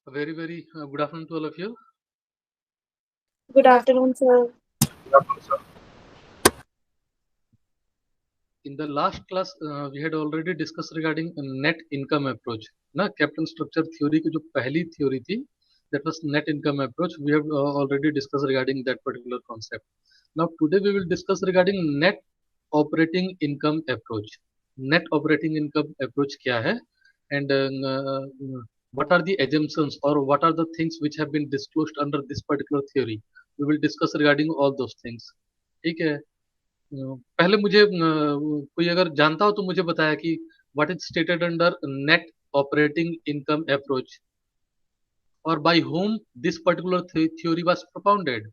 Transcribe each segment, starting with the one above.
A very, very good afternoon to all of you. Good afternoon, sir. In the last class, we had already discussed regarding net income approach. ना capital structure theory की जो पहली theory थी, that was net income approach. We have already discussed regarding that particular concept. Now today we will discuss regarding net operating income approach. Net operating income approach क्या है? And what are the assumptions or what are the things which have been disclosed under this particular theory? We will discuss regarding all those things. ठीक है? पहले मुझे कोई अगर जानता हो तो मुझे बताया कि what is stated under net operating income approach और by whom this particular theory was propounded.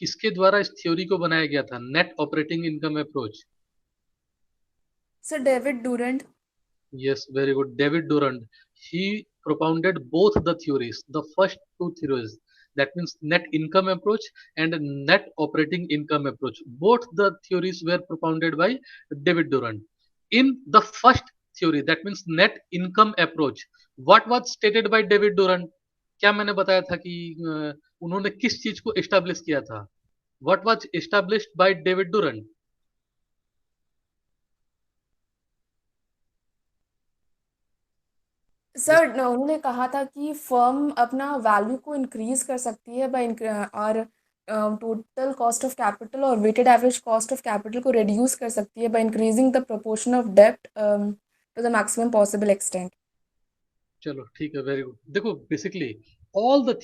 किसके द्वारा इस थ्योरी को बनाया गया था net operating income approach? Sir David Durand. Yes, very good. David Durand. He propounded both the theories, the first two theories. That means net income approach and net operating income approach. Both the theories were propounded by David Durand. In the first theory, that means net income approach, what was stated by David Durand? क्या मैंने बताया था कि उन्होंने किस चीज को establish किया था? What was established by David Durand? Sir उन्होंने कहा था कि फर्म अपना वैल्यू को इंक्रीज कर सकती है और टोटल कॉस्ट ऑफ कैपिटल और weighted average cost of capital को रिड्यूस कर सकती है by increasing the proportion of डेब्ट to the maximum possible extent. चलो ठीक है, वेरी गुड. देखो basically all the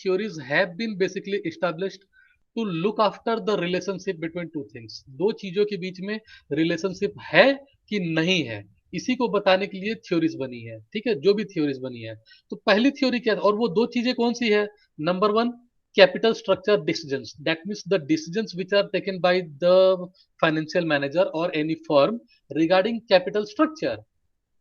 theories have been basically established to look after the relationship between two things. दो चीजों के बीच में रिलेशनशिप है कि नहीं है, इसी को बताने के लिए थ्योरीज बनी है. ठीक है, जो भी थ्योरीज बनी है. तो पहली थ्योरी क्या है और वो दो चीजें कौन सी है? Number one, capital structure decisions. That means the decisions which are taken by the financial manager or any firm regarding capital structure.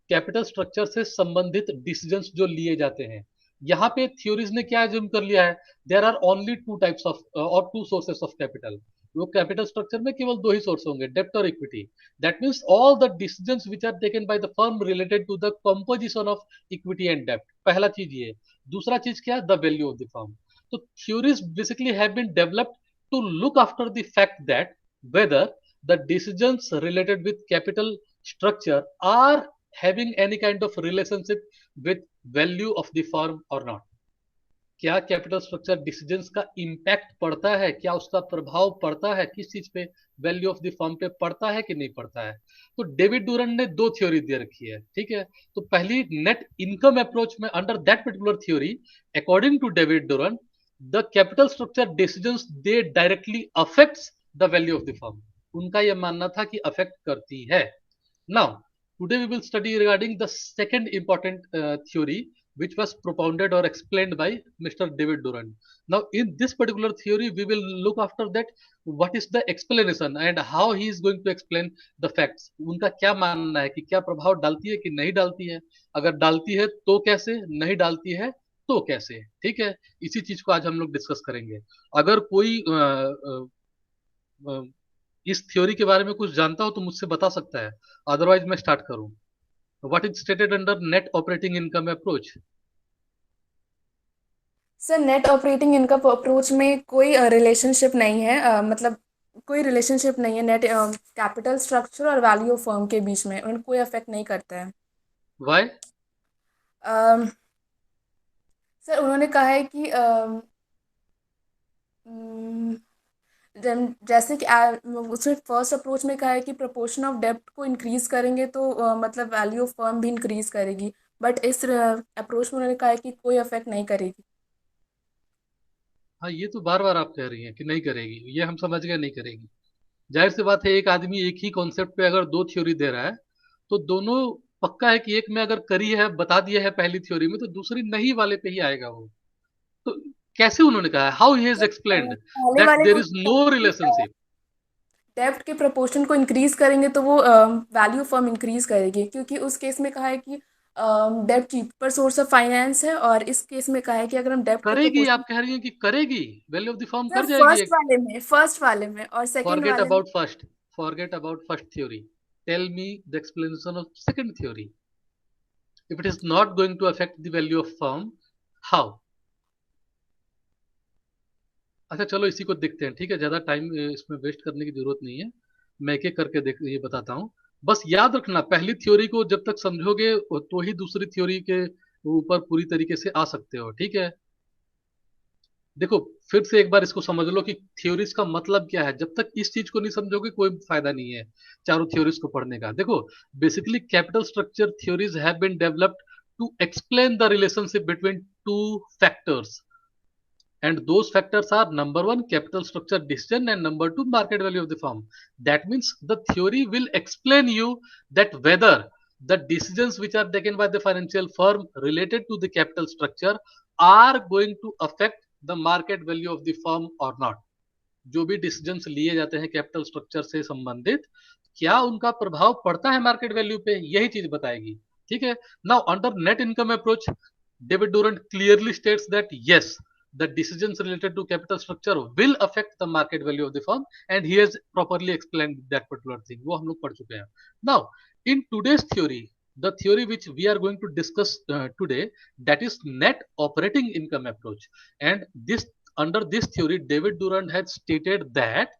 Capital structure से संबंधित डिसीजंस जो लिए जाते हैं. यहाँ पे थ्योरीज ने क्या एज्यूम कर लिया है? There are only two types of और टू सोर्सेस ऑफ कैपिटल. वो कैपिटल स्ट्रक्चर में केवल दो ही सोर्स होंगे, डेप्ट और equity. That means all the decisions which are taken by the firm related to the composition of equity and डेप्ट. पहला चीज ये. दूसरा चीज क्या? The value of the firm. तो theories basically have been developed to look after the fact that whether the decisions related with capital structure are having any kind of relationship with value of the firm or not. क्या capital structure decisions का impact पड़ता है, क्या उसका प्रभाव पड़ता है, किस चीज पे? वैल्यू ऑफ द फर्म पे पड़ता है कि नहीं पड़ता है? तो डेविड डूरन ने दो थ्योरी दे रखी है. ठीक है, तो पहली नेट इनकम अप्रोच में under that particular theory, according to David Durand, the capital structure decisions they directly affects the value of the firm. उनका यह मानना था कि अफेक्ट करती है. Now, today we will study regarding the second important theory which was propounded or explained by Mr. David Durand. Now, in this particular theory, we will look after that what is the explanation and how he is going to explain the facts. उनका क्या मानना है कि क्या प्रभाव डालती है कि नहीं डालती है, अगर डालती है तो कैसे, नहीं डालती है तो कैसे. ठीक है, इसी चीज को आज हम लोग डिस्कस करेंगे. अगर कोई इस थ्योरी के बारे में कुछ जानता हो तो मुझसे बता सकता है, अदरवाइज मैं स्टार्ट करूं. What is stated under net operating income approach? Sir net operating income approach में कोई रिलेशनशिप नहीं है, मतलब कोई रिलेशनशिप नहीं है नेट कैपिटल स्ट्रक्चर और वैल्यू ऑफ फर्म के बीच में, उनको कोई अफेक्ट नहीं करता है. वाई? अम, सर उन्होंने कहा है कि उम, जैसे कि उसमें फर्स्ट अप्रोच में कहा है कि प्रोपोर्शन ऑफ डेब्ट को इंक्रीज करेंगे तो मतलब वैल्यू ऑफ फर्म भी इंक्रीज करेगी. बट इस अप्रोच में उन्होंने कहा है कि कोई अफेक्ट नहीं करेगी. हाँ, ये तो बार बार आप कह रही हैं कि नहीं करेगी, ये हम समझ गए नहीं करेगी. जाहिर सी बात है, एक आदमी एक ही कॉन्सेप्ट पे अगर दो थ्योरी दे रहा है तो दोनों पक्का है कि एक में अगर करी है, बता दिया है पहली थ्योरी में, तो दूसरी नहीं वाले पे ही आएगा वो. तो कैसे उन्होंने कहा है, हाउ ही हैज एक्सप्लेन्ड पहले दैट वाले देयर में इज नो रिलेशनशिप? डेब्ट के प्रोपोर्शन को इंक्रीज करेंगे तो वो वैल्यू फर्म इंक्रीज करेगी, क्योंकि उस केस में कहा है कि डेब्ट चीपर सोर्स ऑफ फाइनेंस है, और इस केस में कहा है कि अगर हम डेब्ट के करेगी? प्रोपोर्शन आप कह रही हैं कि करेगी, value of the firm sir कर जाएगी एक. फर्स्ट वाले में और सेकंड Forget वाले में. about first. Forget about first theory. Tell me the explanation of second theory. If it is not going to affect the value of firm, how? अच्छा चलो इसी को देखते हैं, ठीक है, ज्यादा टाइम इसमें वेस्ट करने की जरूरत नहीं है। मैं एक एक करके देख ये बताता हूँ। बस याद रखना, पहली थ्योरी को जब तक समझोगे तो ही दूसरी थ्योरी के ऊपर पूरी तरीके से आ सकते हो, ठीक है। देखो, फिर से एक बार इसको समझ लो कि थ्योरीज का मतलब क्या है। जब तक इस चीज को नहीं समझोगे कोई फायदा नहीं है चारों थ्योरीज को पढ़ने का। देखो, basically capital structure theories have been developed to explain the relationship between two factors, and those factors are: number one, capital structure decision, and number two, market value of the firm. That means the theory will explain you that whether the decisions which are taken by the financial firm related to the capital structure are going to affect the market value of the firm or not. जो भी decisions लिए जाते हैं capital structure से संबंधित, क्या उनका प्रभाव पड़ता है मार्केट वैल्यू पे, यही चीज बताएगी, ठीक है। Now under net income approach, David Durant clearly states that yes, the decisions related to capital structure will affect the market value of the firm, and he has properly explained that particular thing. वो हम लोग पढ़ चुके हैं। Now, in today's theory, the theory which we are going to discuss today, that is net operating income approach. And this, under this theory, David Durant has stated that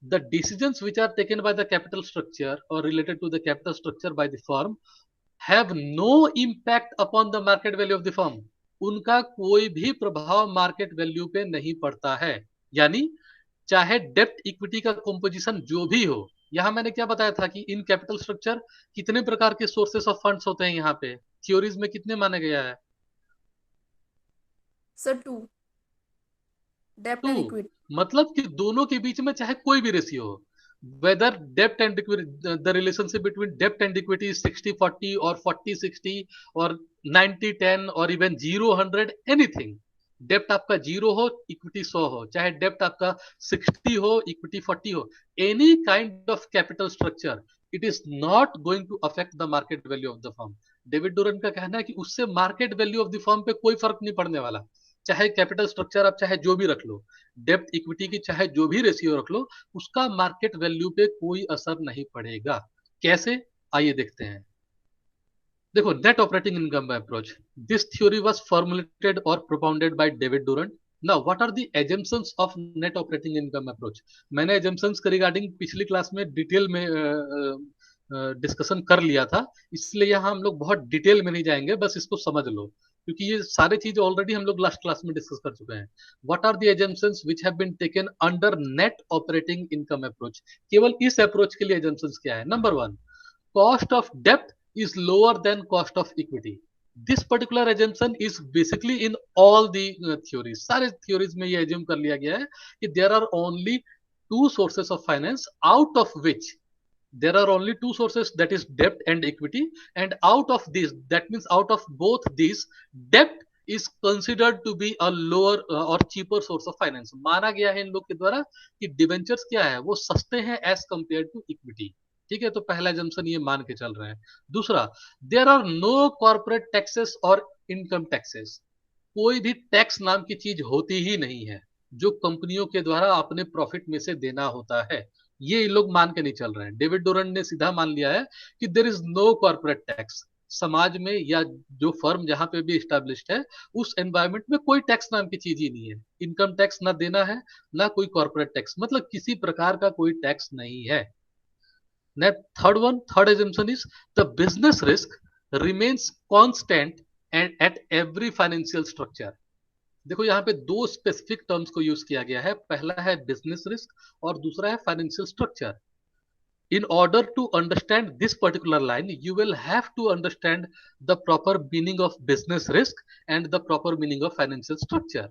the decisions which are taken by the capital structure or related to the capital structure by the firm have no impact upon the market value of the firm. उनका कोई भी प्रभाव market value पे नहीं पड़ता है। यानी चाहे डेप्ट इक्विटी का कंपोजिशन जो भी हो, यहां मैंने क्या बताया था कि इन कैपिटल स्ट्रक्चर कितने प्रकार के सोर्सेस ऑफ फंड्स होते हैं, यहाँ पे थ्योरीज में कितने माना गया है? सर टू, डेप्ट टू। And equity. मतलब कि दोनों के बीच में चाहे कोई भी रेशियो हो, weather dept and the relationship between डेप्ट एंड इक्विटी 60-40 और 40-60 और 90-10 और इवन 0-100, एनीथिंग। डेप्ट आपका 0 हो, इक्विटी 100 हो, चाहे डेप्ट आपका 60 हो, इक्विटी 40 हो, any kind of capital structure, it is not going to affect the market value of the firm. David Durand का कहना है कि उससे market value of the firm पे कोई फर्क नहीं पड़ने वाला। चाहे कैपिटल स्ट्रक्चर आप चाहे जो भी रख लो, डेप्ट इक्विटी की चाहे जो भी रेशियो रख लो, उसका मार्केट वैल्यू पे कोई असर नहीं पड़ेगा। कैसे, आइए देखते हैं। देखो, net operating income approach, this theory was formulated और propounded by David Durand. Now what are the assumptions of net operating income approach? मैंने एजम्पशंस के रिगार्डिंग पिछली क्लास में डिटेल में डिस्कशन कर लिया था, इसलिए यहाँ हम लोग बहुत डिटेल में नहीं जाएंगे, बस इसको समझ लो, क्योंकि ये सारे चीज ऑलरेडी हम लोग लास्ट क्लास में डिस्कस कर चुके हैं। What are the assumptions which have been taken under net operating income approach? केवल इस अप्रोच के लिए एजम्पशंस क्या है? Number one, cost of debt is lower than cost of equity. This particular assumption is basically in all the theories. सारे theories में ये assume कर लिया गया है कि there are only two sources of finance, out of which there are only two sources, that is debt and equity, and out of this, that means out of both these, debt is considered to be a lower or cheaper source of finance. माना गया है इन लोग के द्वारा कि debentures क्या है, वो सस्ते हैं एज कंपेयर टू इक्विटी। ठीक है, तो पहला जम्पशन ये मान के चल रहे हैं। दूसरा, there are no corporate taxes और इनकम टैक्सेस। कोई भी टैक्स नाम की चीज होती ही नहीं है जो कंपनियों के द्वारा अपने प्रॉफिट में से देना होता है। ये लोग मान के नहीं चल रहे हैं। डेविड डोरन ने सीधा मान लिया है कि there is no corporate tax. समाज में या जो फर्म जहां पे भी स्टैब्लिश्ड है, उस एनवायरमेंट में कोई टैक्स नाम की चीज ही नहीं है। इनकम टैक्स ना देना है, ना कोई कॉर्पोरेट टैक्स, मतलब किसी प्रकार का कोई टैक्स नहीं है। Third assumption is the business risk remains constant and at every financial structure. देखो, यहाँ पे दो स्पेसिफिक टर्म्स को यूज किया गया है, पहला है बिजनेस रिस्क और दूसरा है financial structure. In order to understand this particular line, you will have to understand the proper meaning of business risk and the proper meaning of financial structure.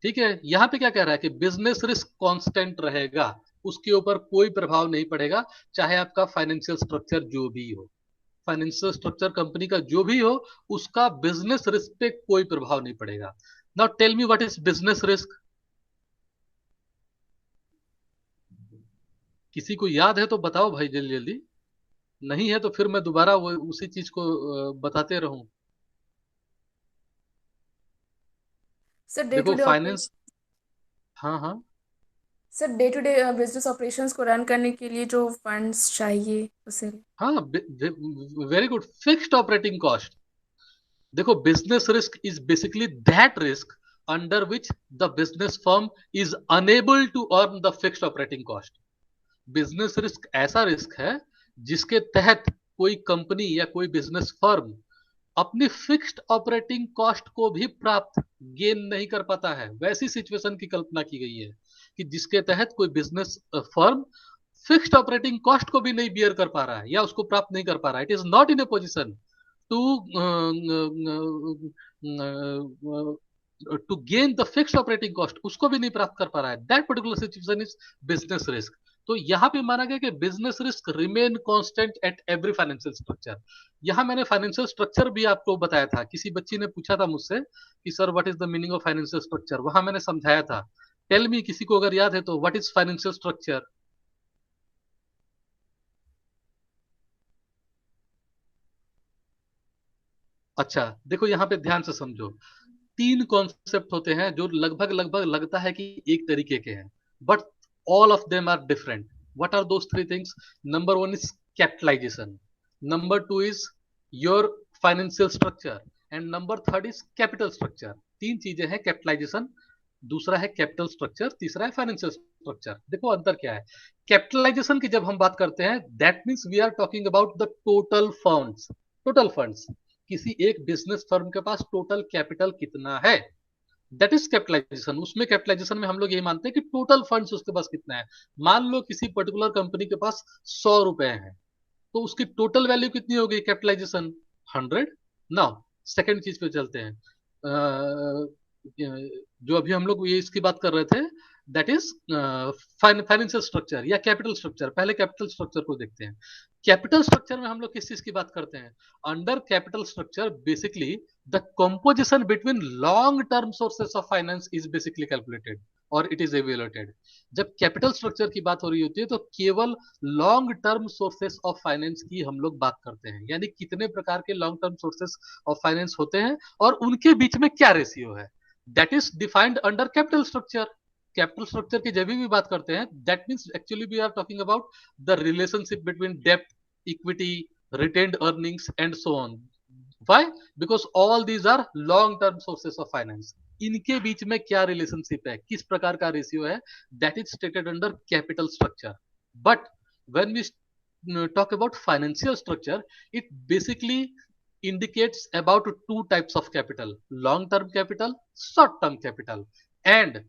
ठीक है, यहाँ पे क्या कह रहा है कि बिजनेस रिस्क कांस्टेंट रहेगा, उसके ऊपर कोई प्रभाव नहीं पड़ेगा, चाहे आपका फाइनेंशियल स्ट्रक्चर जो भी हो। फाइनेंशियल स्ट्रक्चर कंपनी का जो भी हो, उसका बिजनेस रिस्क पे कोई प्रभाव नहीं पड़ेगा। Now tell me what is business risk? किसी को याद है तो बताओ भाई, जल्दी जल्दी। नहीं है तो फिर मैं दोबारा वो उसी चीज को बताते रहूं। सर डे टू देखो डे फाइनेंस, ऑपरेशन, हाँ हाँ sir day to day business operations को रन करने के लिए जो फंड्स चाहिए उसे। हाँ, very good. Fixed operating cost, देखो, business risk is basically that risk under which the business firm is unable to earn the fixed operating cost. Business risk ऐसा रिस्क है जिसके तहत कोई कंपनी या कोई बिजनेस फर्म अपनी फिक्स्ड ऑपरेटिंग कॉस्ट को भी प्राप्त गेन नहीं कर पाता है। वैसी सिचुएशन की कल्पना की गई है कि जिसके तहत कोई business firm fixed operating cost को भी नहीं बियर कर पा रहा है या उसको प्राप्त नहीं कर पा रहा है। It is not in a position to to gain the fixed operating cost, उसको भी नहीं प्राप्त कर पा रहा है। That particular situation is business risk. तो यहां पे माना गया कि business risk remain constant at every financial structure. यहां मैंने फाइनेंशियल स्ट्रक्चर भी आपको बताया था। किसी बच्ची ने पूछा था मुझसे कि sir what is the meaning of financial structure, वहां मैंने समझाया था। टेल मी, किसी को अगर याद है तो, व्हाट इज फाइनेंशियल स्ट्रक्चर? अच्छा, देखो यहाँ पे ध्यान से समझो। तीन कॉन्सेप्ट होते हैं जो लगभग लगभग लगता है कि एक तरीके के हैं, but all of them are different. What are those three things? Number one is capitalisation, number two is your financial structure, and number third is capital structure. तीन चीजें हैं, कैपिटलाइजेशन, दूसरा है कैपिटल स्ट्रक्चर, तीसरा है फाइनेंशियल स्ट्रक्चर। देखो अंतर क्या है। कैपिटलाइजेशन की जब हम बात करते हैं, that means we are talking about the total funds. Total funds, किसी एक बिजनेस फर्म के पास टोटल कैपिटल कितना है, दैट इज कैपिटलाइजेशन। उसमें कैपिटलाइजेशन में हम लोग ये मानते हैं कि टोटल फंड्स उसके पास कितना है। मान लो किसी पर्टिकुलर कंपनी के पास 100 रुपए है, तो उसकी टोटल वैल्यू कितनी होगी कैपिटलाइजेशन? 100। नाउ सेकेंड चीज पे चलते हैं। जो अभी हम लोग ये इसकी बात कर रहे थे, दैट इज फाइनेंशियल स्ट्रक्चर या कैपिटल स्ट्रक्चर। पहले कैपिटल स्ट्रक्चर को देखते हैं। कैपिटल स्ट्रक्चर में हम लोग किस चीज की बात करते हैं? Under capital structure basically the composition between long term sources of finance is basically calculated और इट इज एवेल्युएटेड। जब कैपिटल स्ट्रक्चर की बात हो रही होती है तो केवल long term sources of finance की हम लोग बात करते हैं, यानी कितने प्रकार के long term sources of finance होते हैं और उनके बीच में क्या रेशियो है, that is defined under capital structure. Capital structure की जब भी बात करते हैं, that means actually we are talking about the relationship between डेब्ट, equity, retained earnings and so on. Why? Because all these are long term sources of finance. इनके बीच में क्या रिलेशनशिप है, किस प्रकार का रेशियो है, that is stated under capital structure. But when we talk about financial structure, it basically indicates about two types of capital: long term capital, short term capital. And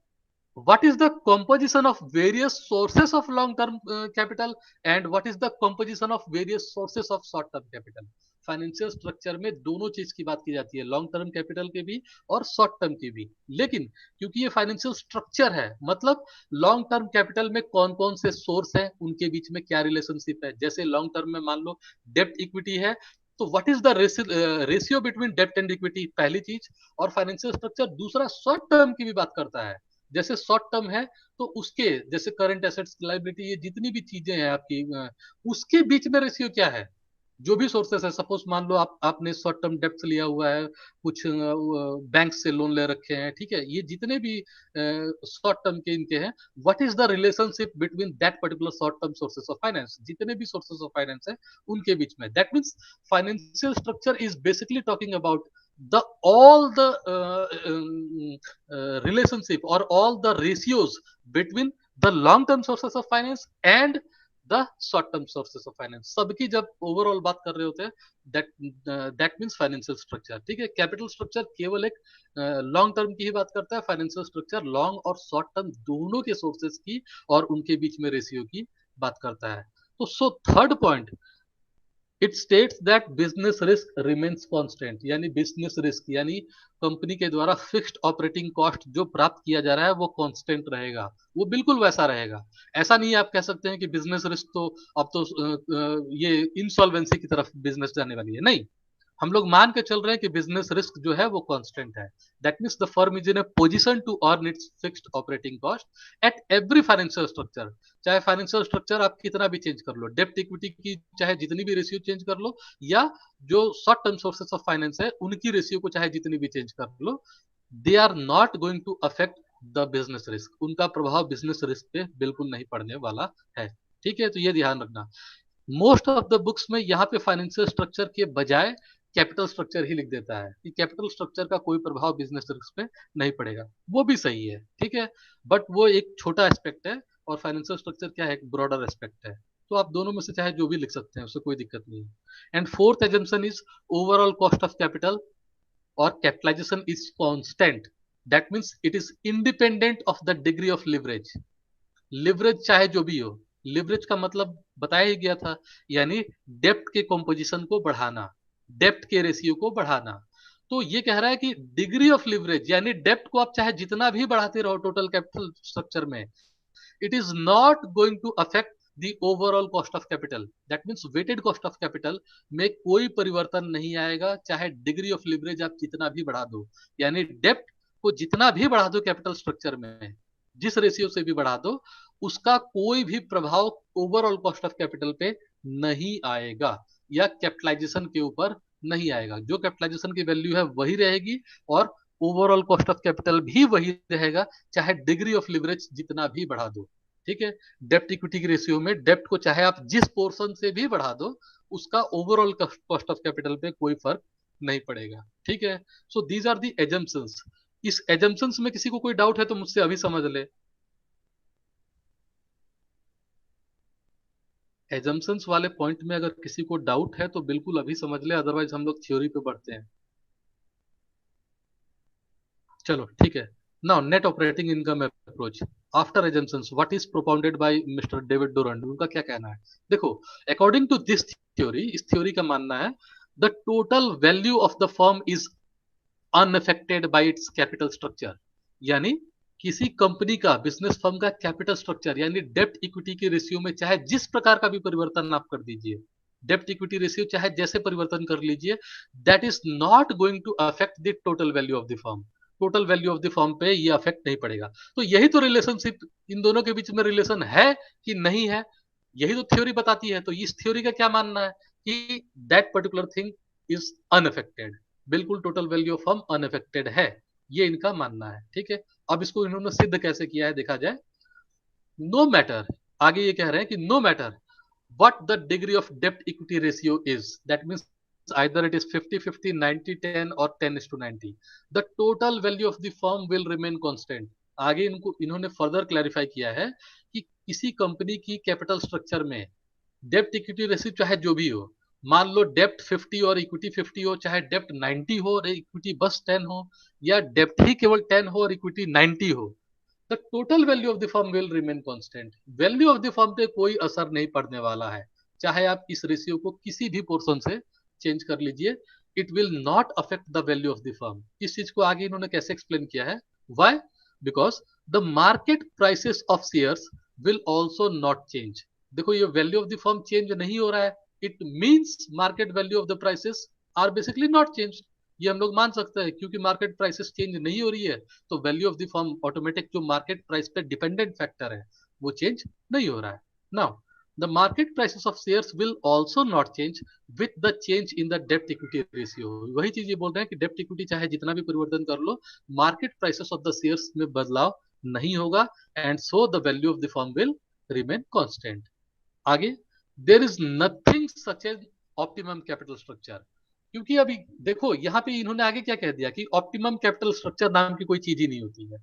what is the composition of various sources of long term capital, and what is the composition of various sources of short term capital? Financial structure में दोनों चीज की बात की जाती है, long term capital के भी और शॉर्ट टर्म की भी। लेकिन क्योंकि ये फाइनेंशियल स्ट्रक्चर है, मतलब लॉन्ग टर्म कैपिटल में कौन कौन से सोर्स है, उनके बीच में क्या रिलेशनशिप है। जैसे लॉन्ग टर्म में मान लो डेप्ट इक्विटी है, तो what is the ratio between डेप्ट एंड इक्विटी, पहली चीज। और फाइनेंशियल स्ट्रक्चर दूसरा शॉर्ट टर्म की भी बात करता है। जैसे शॉर्ट टर्म है तो उसके जैसे करंट एसेट्स, लाइबिलिटी, ये जितनी भी चीजें हैं आपकी, उसके बीच में रेशियो क्या है। जो भी सोर्सेस है, सपोज मान लो आपने शॉर्ट टर्म डेप्थ लिया हुआ है, कुछ बैंक से लोन ले रखे हैं, ठीक है, ये जितने भी शॉर्ट टर्म के इनके हैं, what is the relationship between that particular short term sources of finance, जितने भी सोर्सेस ऑफ फाइनेंस है उनके बीच में। That means financial structure is basically talking about the all the relationship or all the ratios between the long term sources of finance and the short term sources of finance. सबकी जब overall बात कर रहे होते हैं, that means financial structure. ठीक है, capital structure केवल एक लॉन्ग टर्म की ही बात करता है, फाइनेंशियल स्ट्रक्चर लॉन्ग और शॉर्ट टर्म दोनों के सोर्सेस की और उनके बीच में रेशियो की बात करता है। तो so third point, it states that business risk remains constant, यानी बिजनेस रिस्क यानी कंपनी के द्वारा फिक्स्ड ऑपरेटिंग कॉस्ट जो प्राप्त किया जा रहा है वो कांस्टेंट रहेगा, वो बिल्कुल वैसा रहेगा। ऐसा नहीं है आप कह सकते हैं कि बिजनेस रिस्क तो अब तो ये इंसॉल्वेंसी की तरफ बिजनेस जाने वाली है, नहीं। हम लोग मान के चल रहे हैं कि बिजनेस रिस्क जो है वो कांस्टेंट है। That means the firm is in a position to earn its fixed operating cost at every financial structure. चाहे फाइनेंशियल स्ट्रक्चर आप कितना भी चेंज कर लो, डेप्ट इक्विटी की चाहे जितनी भी रेशियो चेंज कर लो, या जो short term sources of finance है उनकी रेशियो को चाहे जितनी भी चेंज कर लो, they are not going to affect the business risk. उनका प्रभाव बिजनेस रिस्क पे बिल्कुल नहीं पड़ने वाला है। ठीक है, तो ये ध्यान रखना। मोस्ट ऑफ द बुक्स में यहाँ पे फाइनेंशियल स्ट्रक्चर के बजाय कैपिटल स्ट्रक्चर ही लिख देता है कि कैपिटल स्ट्रक्चर का कोई प्रभाव बिजनेस रिस्क पे नहीं पड़ेगा। वो भी सही है, ठीक है, बट वो एक छोटा एस्पेक्ट है और फाइनेंशियल स्ट्रक्चर क्या है, एक ब्रॉडर एस्पेक्ट है। तो आप दोनों में से चाहे जो भी लिख सकते हैं, उससे कोई दिक्कत नहीं है। And fourth assumption is overall cost of capital or capitalization is constant. That means it is independent of the degree of leverage. Leverage चाहे जो भी हो, लिवरेज का मतलब बताया ही गया था, यानी डेप्ट के कॉम्पोजिशन को बढ़ाना, डेप्ट के रेशियो को बढ़ाना। तो ये कह रहा है कि डिग्री ऑफ लिवरेज यानी डेप्ट को आप चाहे जितना भी बढ़ाते रहो टोटल कैपिटल स्ट्रक्चर में, it is not going to affect the overall cost of capital. That means weighted cost of capital में कोई परिवर्तन नहीं आएगा, चाहे डिग्री ऑफ लिवरेज आप जितना भी बढ़ा दो, यानी डेप्ट को जितना भी बढ़ा दो कैपिटल स्ट्रक्चर में, जिस रेशियो से भी बढ़ा दो, उसका कोई भी प्रभाव ओवरऑल कॉस्ट ऑफ कैपिटल पे नहीं आएगा या कैपिटलाइजेशन के ऊपर नहीं आएगा। जो कैपिटलाइजेशन की वैल्यू है वही रहेगी और ओवरऑल कॉस्ट ऑफ कैपिटल भी वही रहेगा, चाहे डिग्री ऑफ लिवरेज जितना भी बढ़ा दो। ठीक है, डेप्ट इक्विटी की रेशियो में डेप्ट को चाहे आप जिस पोर्शन से भी बढ़ा दो, उसका ओवरऑल कॉस्ट ऑफ कैपिटल पे कोई फर्क नहीं पड़ेगा। ठीक है, so these are the assumptions. इस एजम्पशंस में किसी को कोई डाउट है तो मुझसे अभी समझ ले। एजम्पशंस वाले पॉइंट में अगर किसी को डाउट है तो बिल्कुल अभी समझ ले, अदरवाइज हम लोग थ्योरी पे बढ़ते हैं। चलो ठीक है। Now net operating income approach after assumptions what is propounded by mister David Durand, उनका क्या कहना है? देखो, अकॉर्डिंग टू दिस थ्योरी, इस थ्योरी का मानना है the total value of the firm is unaffected by its capital structure. यानी किसी कंपनी का, बिजनेस फर्म का कैपिटल स्ट्रक्चर यानी डेप्ट इक्विटी के रेशियो में चाहे जिस प्रकार का भी परिवर्तन आप कर दीजिए, डेप्ट इक्विटी रेशियो चाहे जैसे परिवर्तन कर लीजिए, that is not going to affect the total value of the firm. Total value of the firm पे ये अफेक्ट नहीं पड़ेगा। तो यही तो रिलेशनशिप इन दोनों के बीच में रिलेशन है कि नहीं है, यही तो थ्योरी बताती है। तो इस थ्योरी का क्या मानना है कि that particular thing is unaffected, बिल्कुल total value of firm unaffected है, ये इनका मानना है। ठीक है, अब इसको इन्होंने सिद्ध कैसे किया है देखा जाए। नो मैटर, आगे ये कह रहे हैं कि no matter what the degree of debt equity ratio is, that means either it is 50-50, 90-10 or 10:90, the total value of the firm will remain constant। आगे इनको इन्होंने फर्दर क्लैरिफाई किया है कि किसी कंपनी की कैपिटल स्ट्रक्चर में डेप्ट इक्विटी रेशियो चाहे जो भी हो, मान लो डेप्ट 50 और इक्विटी 50 हो, चाहे डेप्ट 90 हो और इक्विटी बस 10 हो, या डेप्ट ही केवल 10 हो और इक्विटी 90 हो, the total value of the firm will remain constant. Value of the firm पे कोई असर नहीं पड़ने वाला है, चाहे आप इस रेशियो को किसी भी पोर्शन से चेंज कर लीजिए, it will not affect the value of the firm. इस चीज को आगे इन्होंने कैसे एक्सप्लेन किया है, why, because the market prices of shares will also not change. देखो, ये value of the firm change नहीं हो रहा है, it means market value of the prices are basically not change. ये हम लोग मान सकते हैं, क्योंकि मार्केट प्राइसेस चेंज नहीं हो रही है तो value of the firm automatic जो मार्केट प्राइस पे डिपेंडेंट फैक्टर है वो चेंज नहीं हो रहा है। Now the market prices of shares will also not change with the change in the डेप्ट इक्विटी रेशियो। वही चीज ये बोल रहे हैं कि डेप्ट इक्विटी चाहे जितना भी परिवर्तन कर लो, market prices of the shares में बदलाव नहीं होगा, and so the value of the firm will remain constant. आगे, there is nothing such as optimum capital structure. क्योंकि अभी देखो यहाँ पे इन्होंने आगे क्या कह दिया कि ऑप्टिमम कैपिटल स्ट्रक्चर नाम की कोई चीज ही नहीं होती है।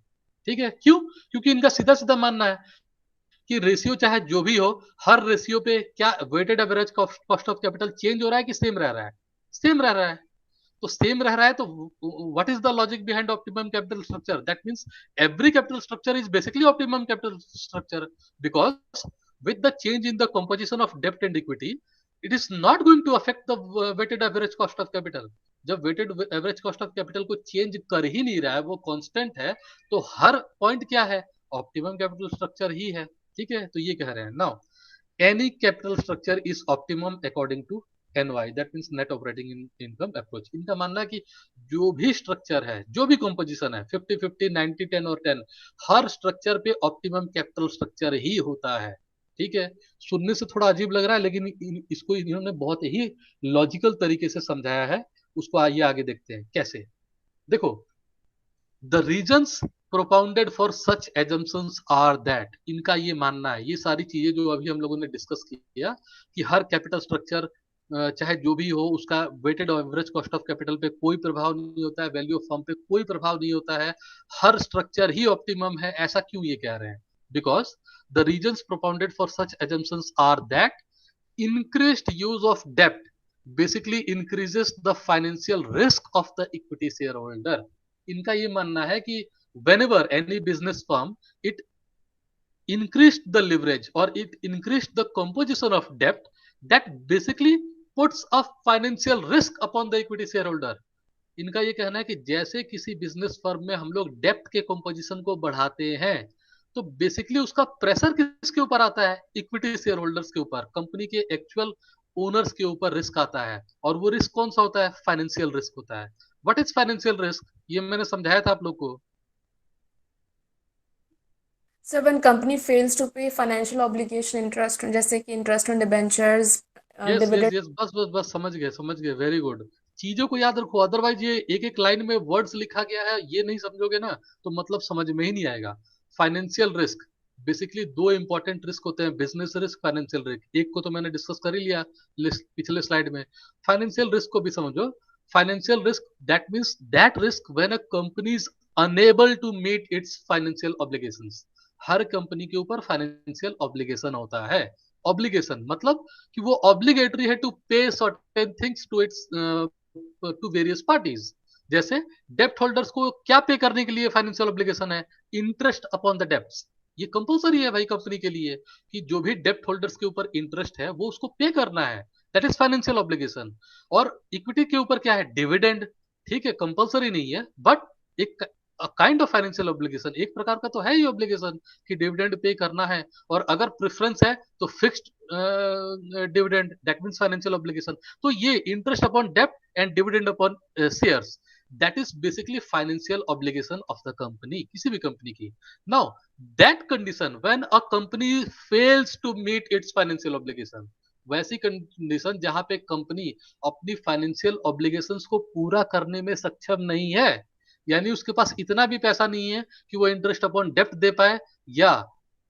ठीक है, क्यों? क्योंकि इनका सीधा सीधा मानना है कि रेशियो चाहे जो भी हो, हर रेशियो पे क्या weighted average cost of capital change हो रहा है कि सेम रह रहा है? सेम रह रहा है। तो सेम रह रहा है तो what is the logic behind optimum capital structure? That means every capital structure is basically optimum capital structure, because with the change in the composition of debt and equity, it is not going to affect the weighted average cost of capital। जब weighted average cost of capital को change कर ही नहीं रहा है, वो constant है, तो हर पॉइंट क्या है? ऑप्टिमम कैपिटल स्ट्रक्चर ही है। ठीक है, तो ये कह रहे हैं now any capital structure is optimum according to NY, that means net operating income approach. इनका मानना है कि जो भी स्ट्रक्चर है, जो भी कंपोजिशन है, 50-50, 90-10 और 10, हर स्ट्रक्चर पे ऑप्टिमम कैपिटल स्ट्रक्चर ही होता है। ठीक है, सुनने से थोड़ा अजीब लग रहा है, लेकिन इसको इन्होंने बहुत ही लॉजिकल तरीके से समझाया है। उसको आइए आगे देखते हैं कैसे। देखो, the reasons propounded for such assumptions are that, इनका ये मानना है, ये सारी चीजें जो अभी हम लोगों ने डिस्कस किया कि हर कैपिटल स्ट्रक्चर चाहे जो भी हो, उसका weighted average cost of capital पे कोई प्रभाव नहीं होता है, वैल्यू ऑफ फर्म पे कोई प्रभाव नहीं होता है, हर स्ट्रक्चर ही ऑप्टिमम है, ऐसा क्यों ये कह रहे हैं? Because the reasons propounded for such assumptions are that increased use of debt basically increases the financial risk of the equity shareholder. इनका ये मानना है कि whenever any business firm it increased the leverage or it increased the composition of debt, that basically puts a financial risk upon the equity shareholder. इनका ये कहना है कि जैसे किसी बिजनेस फर्म में हम लोग डेप्थ के कंपोजिशन को बढ़ाते हैं, तो बेसिकली उसका प्रेशर किसके ऊपर आता है? इक्विटी शेयर होल्डर्स के ऊपर, कंपनी के एक्चुअल ओनर्स के ऊपर रिस्क आता है। और वो रिस्क कौन सा होता है? फाइनेंशियल रिस्क होता है। What is financial risk? ये मैंने समझाया था आप लोग को। So when company fails to pay financial obligation interest, जैसे कि interest on debentures, yes yes dividend. Yes, बस बस बस, समझ गए समझ गए, वेरी गुड। चीजों को याद रखो, अदरवाइज ये एक एक लाइन में वर्ड्स लिखा गया है, ये नहीं समझोगे ना तो मतलब समझ में ही नहीं आएगा। फाइनेंशियल रिस्क, बेसिकली दो इंपॉर्टेंट रिस्क होते हैं, बिजनेस रिस्क, फाइनेंशियल रिस्क। एक को तो मैंने डिस्कस कर ही लिया पिछले स्लाइड में। फाइनेंशियल रिस्क को भी समझो। Financial risk that means that risk when a company is unable to meet its financial obligations. हर कंपनी के ऊपर फाइनेंशियल ऑब्लिगेशन होता है। ऑब्लिगेशन मतलब कि वो ऑब्लिगेटरी है to pay certain things to its to various parties. जैसे डेप्ट होल्डर्स को क्या पे करने के लिए फाइनेंशियल ऑब्लिगेशन है? Interest upon the debts. ये कंपलसरी है भाई कंपनी के लिए कि जो भी डेप्ट होल्डर्स के ऊपर इंटरेस्ट है वो उसको पे करना है। That is financial obligation. और इक्विटी के ऊपर क्या है? डिविडेंड। ठीक है, कंपलसरी नहीं है, बट एक काइंड ऑफ फाइनेंशियल ऑब्लिगेशन, एक प्रकार का तो है ही ऑब्लिगेशन कि डिविडेंड पे करना है। और अगर प्रेफरेंस है तो fixed dividend, that means financial obligation. तो ये इंटरेस्ट अपॉन डेप्ट and dividend upon shares, that is basically financial obligation of the company, किसी भी कंपनी की। Now that condition when a company fails to meet its financial obligation, वैसी condition जहां पे company अपनी फाइनेंशियल ऑब्लिगेशंस को पूरा करने में सक्षम नहीं है, यानी उसके पास इतना भी पैसा नहीं है कि वो इंटरेस्ट अपॉन डेप्ट दे पाए या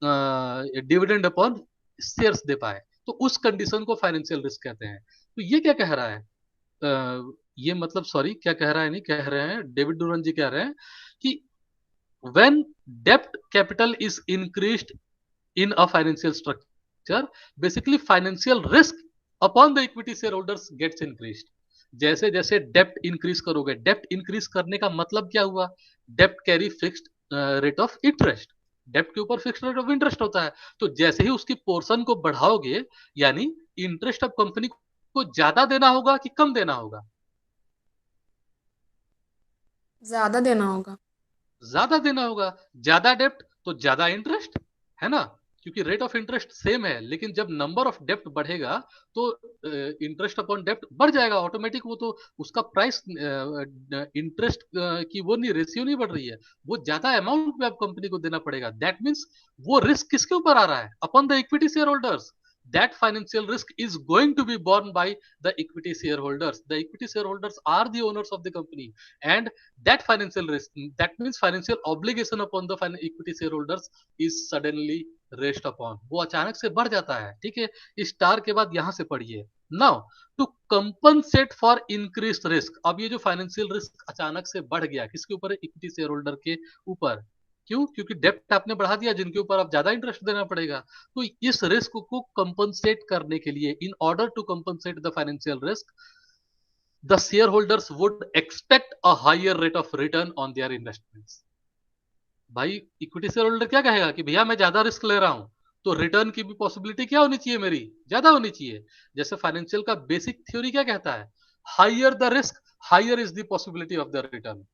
डिविडेंड अपॉन शेयर्स दे पाए, तो उस कंडीशन को फाइनेंशियल रिस्क कहते हैं। तो ये क्या कह रहा है? ये मतलब, सॉरी, क्या कह रहा है, नहीं कह रहे हैं, डेविड डूरन जी कह रहे हैं कि when debt capital is increased in a financial structure, basically financial risk upon the equity shareholders gets increased। जैसे जैसे डेप्ट इंक्रीज करोगे, डेप्ट इंक्रीज करने का मतलब क्या हुआ? डेप्ट carry fixed rate of interest, डेप्ट के ऊपर फिक्स्ड रेट ऑफ इंटरेस्ट होता है। तो जैसे ही उसकी पोर्शन को बढ़ाओगे, यानी इंटरेस्ट अब कंपनी को ज्यादा देना होगा कि कम देना होगा? ज़्यादा देना होगा। ज्यादा देना होगा। ज्यादा डेप्ट तो ज्यादा इंटरेस्ट, है ना? क्योंकि रेट ऑफ इंटरेस्ट सेम है, लेकिन जब नंबर ऑफ डेप्ट बढ़ेगा तो इंटरेस्ट अपॉन डेप्ट बढ़ जाएगा ऑटोमेटिक। वो तो उसका प्राइस, इंटरेस्ट की वो नहीं, रेशियो नहीं बढ़ रही है, वो ज्यादा अमाउंट में अब कंपनी को देना पड़ेगा। दैट मीन्स वो रिस्क किसके ऊपर आ रहा है? Upon the equity share holders. That financial risk is going to be borne by the equity shareholders. The equity shareholders are the owners of the company, and that financial risk, that means financial obligation upon the equity shareholders is suddenly raised upon, वो अचानक से बढ़ जाता है। ठीक है, इस star के बाद यहां से पढ़िए। Now to compensate for increase risk, अब ये जो फाइनेंशियल रिस्क अचानक से बढ़ गया, किसके ऊपर? इक्विटी शेयर होल्डर के ऊपर। क्यों? क्योंकि डेप्ट आपने बढ़ा दिया, जिनके ऊपर अब ज्यादा इंटरेस्ट देना पड़ेगा। तो इस रिस्क को कंपनसेट करने के लिए, in order to compensate the financial risk, the shareholders would expect a higher rate of return on their investments। भाई इक्विटी शेयर होल्डर क्या कहेगा कि भैया मैं ज्यादा रिस्क ले रहा हूं, तो रिटर्न की भी पॉसिबिलिटी क्या होनी चाहिए? मेरी ज्यादा होनी चाहिए। जैसे फाइनेंशियल का बेसिक थ्योरी क्या कहता है? Higher the risk, higher is the possibility of the return.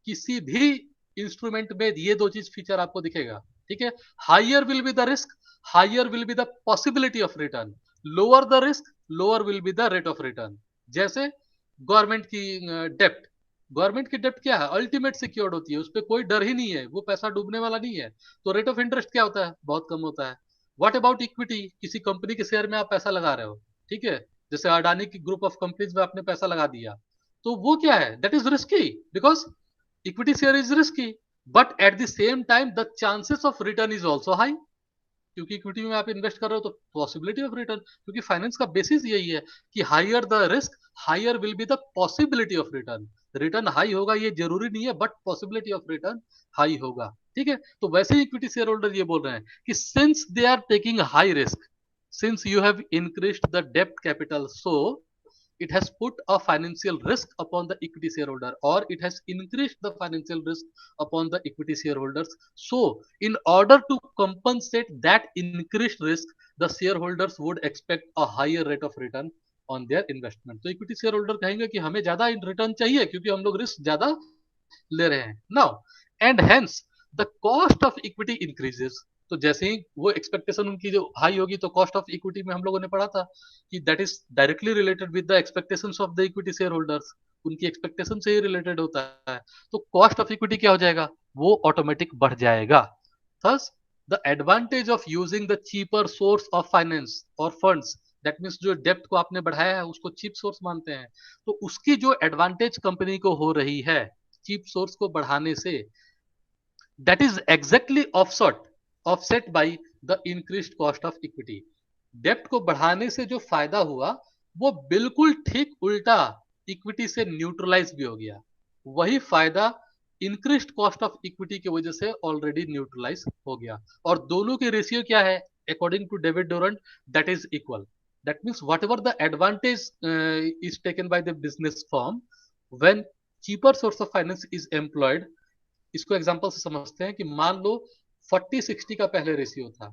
किसी भी इंस्ट्रूमेंट में ये दो चीज फीचर आपको दिखेगा। ठीक है, higher will be the risk, higher will be the possibility of return. Lower the risk, lower will be the rate of return. जैसे गवर्नमेंट की डेप्ट, गवर्नमेंट की डेप्ट क्या है? अल्टीमेट सिक्योर्ड होती है, उस पर कोई डर ही नहीं है, वो पैसा डूबने वाला नहीं है, तो रेट ऑफ इंटरेस्ट क्या होता है? बहुत कम होता है। What about equity? किसी कंपनी के शेयर में आप पैसा लगा रहे हो, ठीक है, जैसे अडानी की ग्रुप ऑफ कंपनीज में आपने पैसा लगा दिया, तो वो क्या है? That is risky, because equity share is risky, but at the same time the chances of return is also high. क्योंकि इक्विटी में आप इन्वेस्ट कर रहे हो तो पॉसिबिलिटी ऑफ रिटर्न, क्योंकि फाइनेंस का बेसिस यही है कि higher the risk higher will be the possibility of return. Return high होगा ये जरूरी नहीं है, but possibility of return high होगा। ठीक है, तो वैसे ही इक्विटी शेयर होल्डर ये बोल रहे हैं कि since they are taking high risk, since you have increased the debt capital, so it has put a financial risk upon the equity shareholder, or it has increased the financial risk upon the equity shareholders. So in order to compensate that increased risk, the shareholders would expect a higher rate of return on their investment. तो equity share holder कहेंगे कि हमें ज्यादा return चाहिए क्योंकि हम लोग risk ज्यादा ले रहे हैं now, and hence the cost of equity increases. तो जैसे ही वो एक्सपेक्टेशन उनकी जो हाई होगी तो कॉस्ट ऑफ इक्विटी में हम लोगों ने पढ़ा था कि that is directly related with the expectations of the equity share holders, उनकी एक्सपेक्टेशन से ही रिलेटेड होता है। तो कॉस्ट ऑफ इक्विटी क्या हो जाएगा, वो ऑटोमेटिक बढ़ जाएगा। Thus the advantage of using the cheaper source of finance और फंड्स, दैट मीन्स जो डेप्ट को आपने बढ़ाया है उसको चीप सोर्स मानते हैं, तो उसकी जो एडवांटेज कंपनी को हो रही है चीप सोर्स को बढ़ाने से, that is exactly offset by the increased cost of equity. डेप्ट को बढ़ाने से जो फायदा हुआ वो बिल्कुल ठीक उल्टा इक्विटी से न्यूट्रलाइज भी हो गया। वही फायदा इंक्रीज्ड कॉस्ट ऑफ इक्विटी की वजह से ऑलरेडी न्यूट्रलाइज हो गया, और दोनों की रेशियो क्या है according to David Durand, that is equal. That means whatever the advantage is taken by the business firm when cheaper source of finance is employed. इसको एग्जांपल से समझते हैं कि मान लो 40-60 का पहले रेशियो था,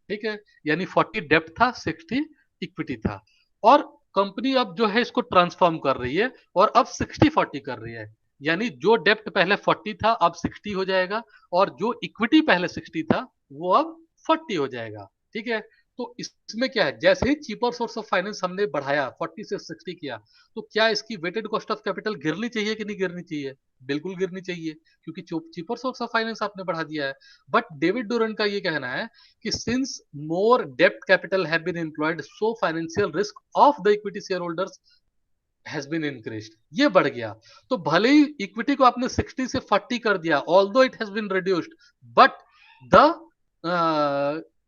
ठीक है, यानी 40 डेप्ट था 60 इक्विटी था, और कंपनी अब जो है इसको ट्रांसफॉर्म कर रही है और अब 60-40 कर रही है, यानी जो डेप्ट पहले 40 था अब 60 हो जाएगा, और जो इक्विटी पहले 60 था वो अब 40 हो जाएगा। ठीक है, तो इसमें क्या है, जैसे ही चीपर सोर्स ऑफ फाइनेंस हमने बढ़ाया 40 से 60 किया, तो क्या इसकी वेटेड कॉस्ट ऑफ कैपिटल गिरनी चाहिए कि नहीं गिरनी चाहिए, बिल्कुल गिरनी चाहिए, क्योंकि चीपर सोर्स ऑफ फाइनेंस आपने बढ़ा दिया है। बट डेविड डोरन का ये कहना है कि सिंस मोर डेप्ट capital have been employed so financial risk of the equity share holders has been increased, ये बढ़ गया। तो भले ही इक्विटी को आपने 60 से 40 कर दिया, although it has been reduced, but the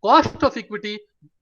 cost of equity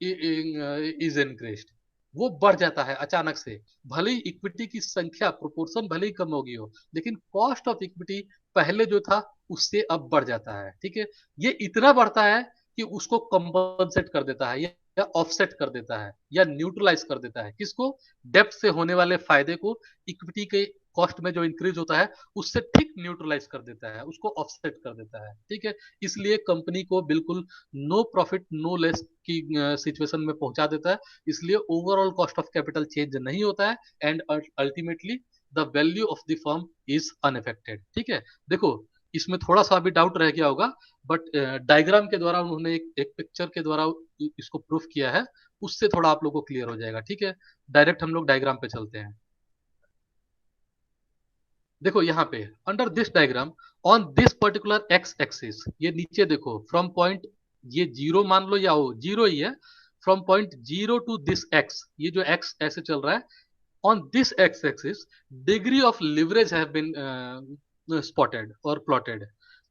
is increased, वो बढ़ जाता है अचानक से। भले ही इक्विटी की संख्या प्रोपोर्शन भले ही कम होगी हो, लेकिन कॉस्ट ऑफ इक्विटी पहले जो था उससे अब बढ़ जाता है। ठीक है, ये इतना बढ़ता है कि उसको कंपनसेट कर देता है या ऑफसेट कर देता है या न्यूट्रलाइज कर देता है, किसको, डेप्थ से होने वाले फायदे को इक्विटी के कॉस्ट में जो इंक्रीज होता है उससे ठीक न्यूट्रलाइज कर देता है, उसको ऑफसेट कर देता है। ठीक है, इसलिए कंपनी को बिल्कुल नो प्रॉफिट नो लेस की सिचुएशन में पहुंचा देता है, इसलिए overall cost of capital change नहीं होता है and ultimately the value of the firm is unaffected. ठीक है, देखो इसमें थोड़ा सा अभी डाउट रह गया होगा, बट डायग्राम के द्वारा उन्होंने एक पिक्चर के द्वारा इसको प्रूफ किया है, उससे थोड़ा आप लोगों को क्लियर हो जाएगा। ठीक है, डायरेक्ट हम लोग डायग्राम पे चलते हैं। देखो यहाँ पे under this diagram on this particular x axis, ये नीचे देखो फ्रॉम पॉइंट, ये जीरो मान लो या हो जीरो ही है, from point zero to this X, ये जो एक्स ऐसे चल रहा है, on this X axis degree of leverage have been spotted और प्लॉटेड।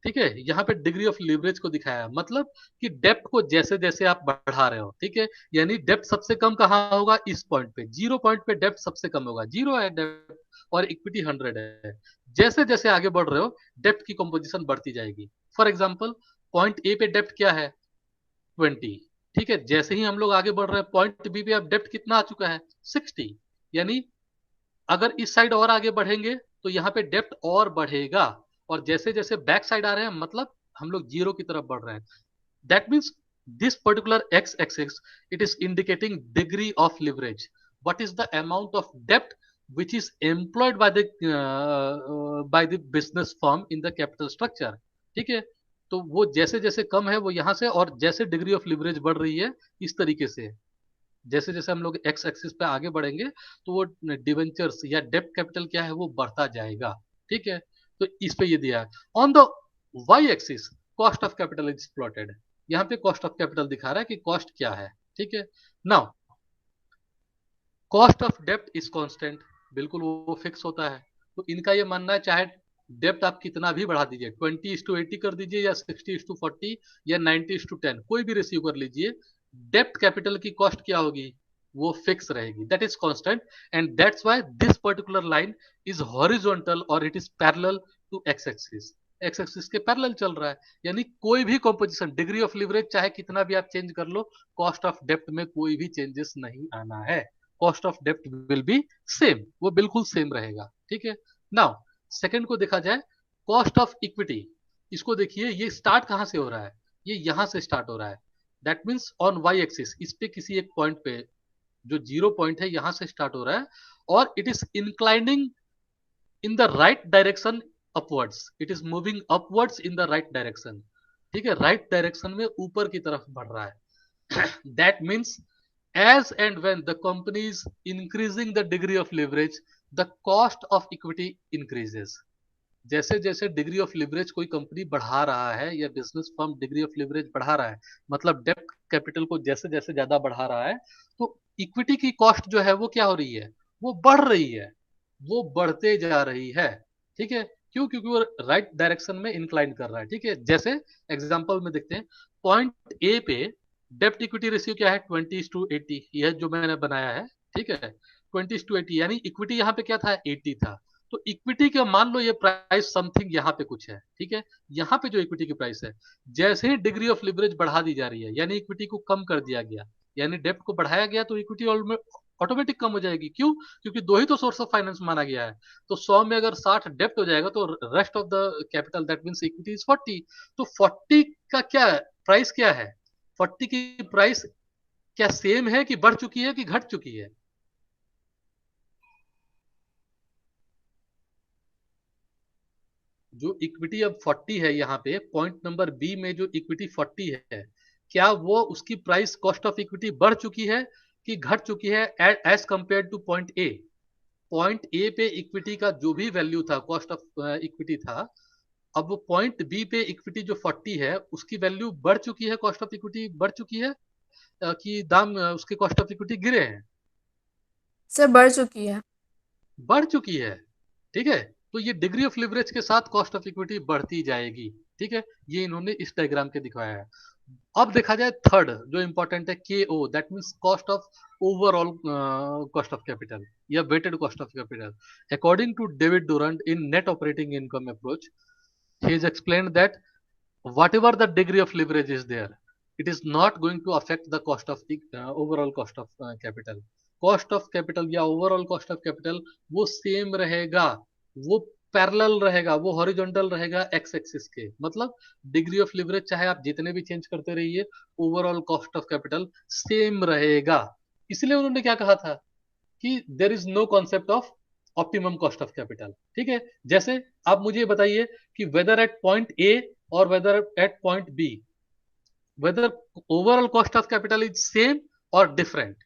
ठीक है, यहाँ पे डिग्री ऑफ लिवरेज को दिखाया, मतलब कि डेप्थ को जैसे जैसे आप बढ़ा रहे हो, ठीक है, यानी डेप्थ सबसे कम कहाँ होगा, इस पॉइंट पे, जीरो पॉइंट पे डेप्थ सबसे कम होगा, जीरो है डेप्थ और इक्विटी 100 है। जैसे जैसे आगे बढ़ रहे हो डेप्थ की कंपोजिशन बढ़ती जाएगी। फॉर एग्जाम्पल पॉइंट ए पे डेप्थ क्या है, 20, ठीक है, जैसे ही हम लोग आगे बढ़ रहे हैं पॉइंट बी पे अब डेप्थ कितना आ चुका है, 60, यानी अगर इस साइड और आगे बढ़ेंगे तो यहाँ पे डेप्थ और बढ़ेगा, और जैसे जैसे बैक साइड आ रहे हैं मतलब हम लोग जीरो की तरफ बढ़ रहे हैं। That means this particular x axis it is indicating degree of leverage, what is the amount of depth which is employed by the business firm in the capital structure। ठीक है, तो वो जैसे जैसे कम है वो यहां से, और जैसे डिग्री ऑफ लिवरेज बढ़ रही है इस तरीके से, जैसे जैसे हम लोग एक्स एक्सिस पे आगे बढ़ेंगे तो वो डिवेंचर्स या डेप्ट कैपिटल क्या है वो बढ़ता जाएगा। ठीक है, तो इस पे ये दिया है। On the Y axis cost of capital is plotted, यहाँ पे कॉस्ट ऑफ कैपिटल दिखा रहा है कि कॉस्ट क्या है। ठीक है, नाउ कॉस्ट ऑफ डेप्ट इज कांस्टेंट, बिल्कुल वो फिक्स होता है, तो इनका ये मानना है चाहे डेप्ट आप कितना भी बढ़ा दीजिए, 20:80 कर दीजिए या 60:40 या 90:10, कोई भी रेशियो कर लीजिए, डेप्ट कैपिटल की कॉस्ट क्या होगी, वो फिक्स रहेगी, that is constant. And that's why this particular line is horizontal और it is parallel to X axis, X axis के पैरेलल चल रहा है। यानी कोई भी कॉम्पोजिशन, डिग्री ऑफ लिवरेज चाहे कितना भी आप चेंज कर लो, कॉस्ट ऑफ डेप्ट में कोई भी चेंजेस नहीं आना है, कॉस्ट ऑफ डेप्ट विल बी सेम, वो बिल्कुल सेम रहेगा, ठीक है। नाउ सेकंड को देखा जाए, कॉस्ट ऑफ इक्विटी। इसको देखिए, ये स्टार्ट कहां से हो रहा है, ये यहां से स्टार्ट हो रहा है, that means on Y axis, इस पे किसी एक पॉइंट पे जो 0 पॉइंट है यहां से स्टार्ट हो रहा है, और it is inclining in the right direction upwards, it is moving upwards in the right direction, ठीक है, राइट डायरेक्शन में ऊपर की तरफ बढ़ रहा है। That means as and when the company is increasing the degree of leverage, the cost of equity increases। जैसे जैसे डिग्री ऑफ लिवरेज कोई कंपनी बढ़ा रहा है या business firm degree of leverage बढ़ा रहा है, मतलब डेप्ट कैपिटल को जैसे जैसे ज्यादा बढ़ा रहा है, तो इक्विटी की कॉस्ट जो है वो क्या हो रही है, वो बढ़ रही है, वो बढ़ते जा रही है, ठीक है। क्यों? क्योंकि वो राइट डायरेक्शन में इंक्लाइन कर रहा है, ठीक है। जैसे एग्जांपल में देखते हैं, पॉइंट ए पे डेप्ट इक्विटी रेशियो क्या है, 20:80, यह जो मैंने बनाया है, ठीक है, 20:80, यानी इक्विटी यहाँ पे क्या था, 80 था। तो इक्विटी का मान लो ये प्राइस समथिंग यहाँ पे कुछ है, ठीक है, यहाँ पे जो इक्विटी की प्राइस है, जैसे ही डिग्री ऑफ लिवरेज बढ़ा दी जा रही है, यानी इक्विटी को कम कर दिया गया, यानी डेप्ट को बढ़ाया गया, तो इक्विटी ऑटोमेटिक कम हो जाएगी। क्यों? क्योंकि दो ही तो सोर्स ऑफ फाइनेंस माना गया है। तो 100 में अगर 60 डेप्ट हो जाएगा, तो rest of the capital that means equity is 40। तो 40 का क्या प्राइस क्या है, 40 की प्राइस क्या सेम है कि बढ़ चुकी है कि घट चुकी है? जो इक्विटी अब 40 है यहाँ पे पॉइंट नंबर बी में, जो इक्विटी 40 है, क्या वो उसकी प्राइस कॉस्ट ऑफ इक्विटी बढ़ चुकी है कि घट चुकी है as compare to point A? Point A पे इक्विटी का जो भी वैल्यू था, कॉस्ट ऑफ इक्विटी था, अब वो पॉइंट बी पे इक्विटी जो 40 है उसकी वैल्यू बढ़ चुकी है, कॉस्ट ऑफ इक्विटी बढ़ चुकी है, कि दाम उसके कॉस्ट ऑफ इक्विटी गिरे हैं? सर बढ़ चुकी है। बढ़ चुकी है, ठीक है। तो ये डिग्री ऑफ लिवरेज के साथ कॉस्ट ऑफ इक्विटी बढ़ती जाएगी, ठीक है, ये इन्होंने इस डायग्राम के दिखाया है। अब देखा जाए थर्ड जो इंपॉर्टेंट है, K O, that means cost of overall cost of capital या weighted cost of capital. According to David Durand in net operating income approach, he has explained that whatever the degree of leverage is there, it is not going to affect the cost of the overall cost of capital। Cost of capital या overall cost of capital वो same रहेगा, वो parallel रहेगा, वो horizontal रहेगा x axis के। मतलब degree of leverage चाहे आप जितने भी चेंज करते रहिए, overall cost of capital same रहेगा। इसलिए उन्होंने क्या कहा था कि there is no concept of optimum cost of capital, ठीक है। जैसे आप मुझे बताइए कि वेदर एट पॉइंट ए और whether at point B, whether overall cost of capital is same और different.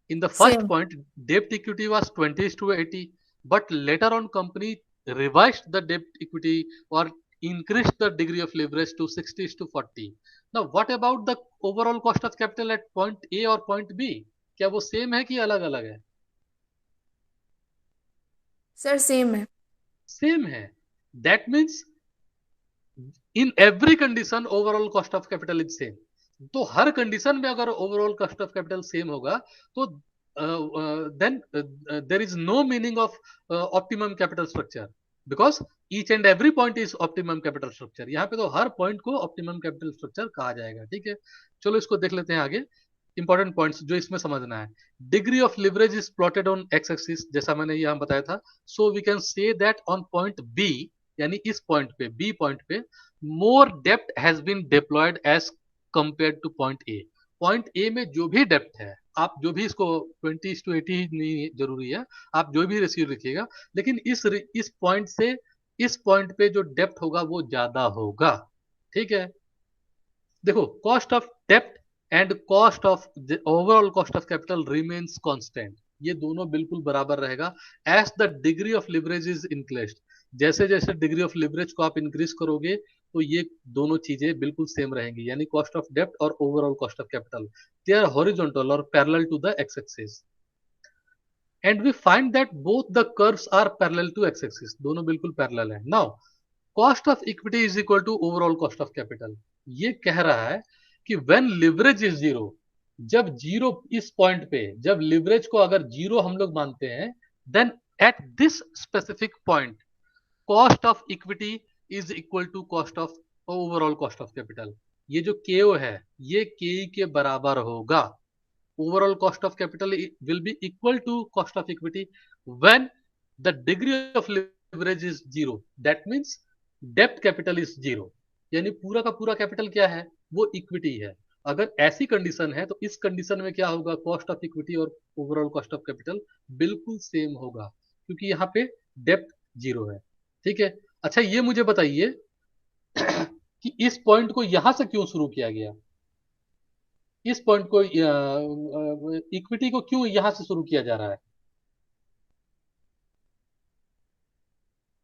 In the first same. point, debt equity was 20:80, but later on company revised the debt equity or increased the degree of leverage to 60:40। Now what about the overall cost of capital at point A और point B? क्या वो same है कि अलग अलग है? Sir same है। Same है। That means in every condition overall cost of capital is same. तो हर कंडीशन में अगर overall cost of capital same होगा, तो then there is no meaning of optimum capital structure, because each and every point is optimum capital structure. यहाँ पे तो हर पॉइंट को ऑप्टिमम कैपिटल स्ट्रक्चर कहा जाएगा, ठीक है। चलो इसको देख लेते हैं आगे, इंपॉर्टेंट पॉइंट्स जो इसमें समझना है। Degree of leverage is plotted on X axis, जैसा मैंने यहाँ बताया था। So we can say that on point B, यानी इस पॉइंट पे, बी पॉइंट पे, मोर डेप्ट has been deployed as compare to point A. Point A में जो भी डेप्ट है, आप जो भी इसको 20:80 नहीं जरूरी है, आप जो भी रेशियो लिखिएगा, लेकिन इस पॉइंट से इस पॉइंट पे जो डेप्ट होगा वो ज्यादा होगा, ठीक है। देखो, कॉस्ट ऑफ डेप्ट and cost of overall cost of capital remains constant, ये दोनों बिल्कुल बराबर रहेगा as the degree of leverage is increased. जैसे जैसे डिग्री ऑफ लिवरेज को आप इंक्रीज करोगे, तो ये दोनों चीजें बिल्कुल सेम रहेंगी, यानी कॉस्ट ऑफ डेप्ट और overall cost of capital, they are horizontal और parallel to the X axis. And we find that both the curves are parallel to X axis, दोनों बिल्कुल पैरेलल है। Now cost of equity is equal to overall cost of capital. ये कह रहा है कि when leverage is zero, जब zero इस पॉइंट पे, जब लिवरेज को अगर जीरो हम लोग मानते हैं, then at this specific point cost of equity is equal to cost of overall cost of capital. ये जो केओ है ये केई के बराबर होगा। Overall cost of capital will be equal to cost of equity when the degree of leverage is zero, that means डेप्ट capital is zero. यानी पूरा का पूरा कैपिटल क्या है, वो इक्विटी है। अगर ऐसी कंडीशन है तो इस कंडीशन में क्या होगा, कॉस्ट ऑफ इक्विटी और ओवरऑल कॉस्ट ऑफ कैपिटल बिल्कुल सेम होगा, क्योंकि यहाँ पे डेप्ट जीरो है। ठीक है, अच्छा ये मुझे बताइए कि इस पॉइंट को यहां से क्यों शुरू किया गया, इस पॉइंट को इक्विटी को क्यों यहां से शुरू किया जा रहा है?